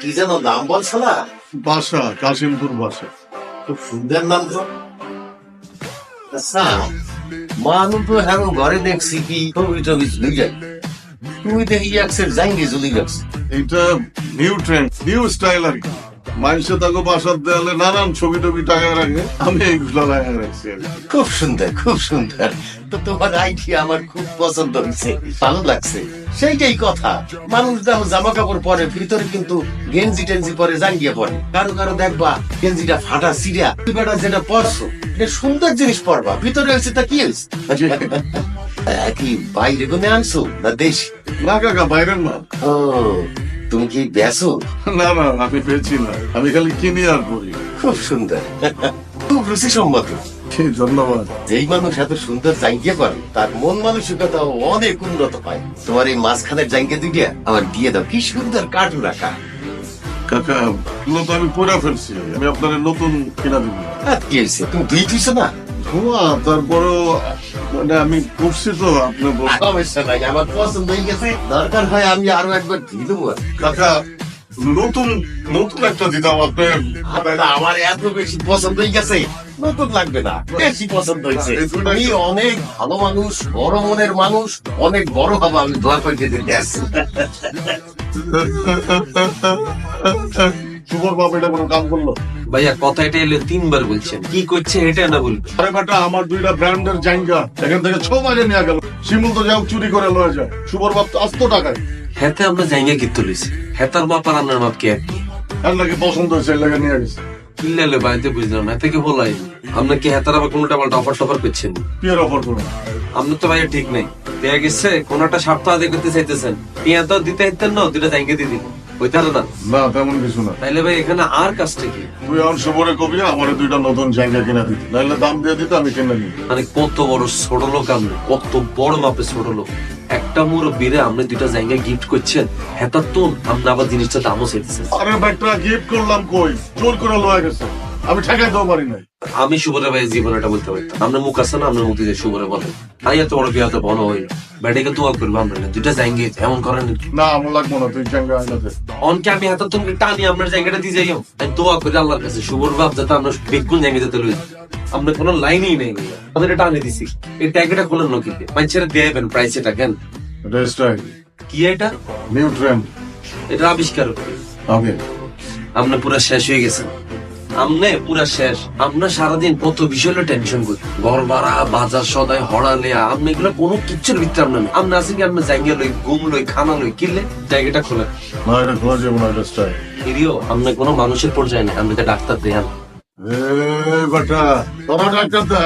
কি যেন নাম বলছো না? বাসা কাশিমপুর বাসা। খুব সুন্দর নাম তো। আচ্ছা, মানুষ তো হ্যাঁ ঘরে দেখছি কি ছবি টবি ঝুলি যায়, তুমি দেখি একসের জাঙ্গি ঝুলি গেছে। এইটা নিউ ট্রেন্ড, নিউ স্টাইল আর কি। মানুষে তাকে বাসার দেয়ালে নানান ছবি টবি টাকায় রাখে, আমি এইগুলো লাগায় রাখছি আর কি। খুব সুন্দর, খুব সুন্দর। তো তোমার আইডিয়া আমার খুব পছন্দ হয়েছে, ভালো লাগছে। সেইটাই কথা, মানুষ দেখো জামা কাপড় পরে ভিতরে কিন্তু গেঞ্জি টেঞ্জি পরে জাঙ্গিয়ে পরে। কারো কারো দেখবা গেঞ্জিটা ফাটা সিরিয়া, বেটা যেটা পরছো এটা সুন্দর জিনিস পরবা, ভিতরে হয়েছে তা কি হয়েছে? কি বাইরে কোনে আনছো না দেশ? না কাকা, বাইরের না। ও, তুমি কি বেসো? না না, আমি পেয়েছি না, আমি খালি কিনি আর পড়ি। খুব সুন্দর, খুব রুচিসম্মত। ধন্যবাদ। যেই মানুষ এত সুন্দর জাঙ্গিয়া করে তার মন মানসিকতাও অনেক উন্নত হয়। তোমার এই মাঝখানের জাঙ্গিয়া দুইটা আমার দিয়ে দাও, কি সুন্দর কাটু রাখা। কাকা, এগুলো তো আমি পরে ফেলছি, আমি আপনার নতুন কিনা দিব। আর কি হয়েছে, তুমি দুই দিছো না? ধোয়া তারপরও মানে আমি করছি তো, আপনি সমস্যা নাই, আমার পছন্দ হয়ে গেছে। দরকার হয় আমি আরো একবার দিয়ে দেবো। কাকা নতুন নতুন একটা দিতাম আপনি। আমার এত বেশি পছন্দ হয়ে গেছে, নতুন লাগবে না, বেশি পছন্দ হয়েছে। তুমি অনেক ভালো মানুষ, বড় মনের মানুষ, অনেক বড় হবা, আমি দোয়া করে দিতে আসছি। শুভর বাপ এটা কোনো কাম করলো? ভাইয়া কথা এটা এলে 3 বার বলছেন, কি করছে এটা না বলবে। আরে বেটা, আমার দুইটা ব্র্যান্ডের জাঙ্গা এখান থেকে 6 মাইলে নিয়ে গেল, শিমুল তো যাও চুরি করে লয়ে যায়। শুভর বাপ তো আস্ত টাকায়। হেতে আমরা জায়গা কি তুলিছি, হেতার মাপ আর আপনার মাপ কি এক? এর লাগে পছন্দ হয়েছে, এর লাগে নিয়ে গেছে। কিল্লালে বাড়িতে বুঝলাম না, এতে কি বলাই আপনার কি হেতার আবার কোনোটা পাল্টা অফার টফার করছেন? বিয়ের অফার করুন। আপনার তো ভাইয়া ঠিক নেই, দেয়া গেছে কোনটা সপ্তাহ আগে করতে চাইতেছেন, পেঁয়া তো দিতে চাইতেন না, দুটা জায়গা দিয়ে দিন, ওইটার না। না তেমন কিছু না। তাইলে ভাই এখানে আর কাজটা কি? তুই আমার শুভরে কবি আমার দুইটা নতুন জায়গা কিনা দিতে, নাহলে দাম দিয়ে দিতে আমি কিনে নিই। মানে কত বড় ছোট লোক আপনি, কত বড় মাপে ছোট লোক। একটা মুরব্বীরে আপনি দুইটা জায়গা গিফট করছেন, হেতার তো আপনি আবার জিনিসটা দামও চাইতেছেন। আরে ব্যাগটা গিফট করলাম কই, জোর করে লয়ে গেছে, আমি ঠেকাই দেওয়া পারি নাই। আমি শুভরে ভাই জীবনে এটা বলতে পারতাম, আপনার মুখ আছে না, আপনার মুখ দিয়ে শুভরে বলেন আমি এত বড় বিয়ে হতে বড় হইল ব্যাটাকে দোয়া করবো আমরা না, দুইটা জায়গা এমন করেন না আমার লাগবো না, তুই জায়গা আইনাতে। অনকে আমি হাতে তুমি টানি আপনার জায়গাটা দিয়ে যাই, আমি দোয়া করি আল্লাহর কাছে শুভর বাপ যাতে আমরা বেগুন জায়গা যেতে লই। আপনার কোনো লাইনই নেই, আমাদের এটা টানে দিছি, এই ট্যাগটা খোলেন নকিতে মানুষেরা দিয়ে দেবেন প্রাইস এটা কেন? রেস্টাইল কি এটা? New trend. এটা আবিষ্কার ওকে, আপনি পুরা শেষ হয়ে গেছেন, আমনে পুরা শেষ। আমরা সারাদিন কত বিষয় টেনশন করি, ঘর ভাড়া বাজার সদাই হড়ালে, আপনি এগুলো কোনো কিচ্ছুর ভিতরে আপনার নেই। আপনি আছেন কি আপনার জায়গা লই, ঘুম লই, খানা লই, কিনলে জায়গাটা খোলা। না এটা খোলা যাবে না, রেস্টাইল। এরিও আপনি কোনো মানুষের পর্যায়ে নেই, আপনি তো ডাক্তার দেন। এ বেটা, তোরা ডাক্তার দা।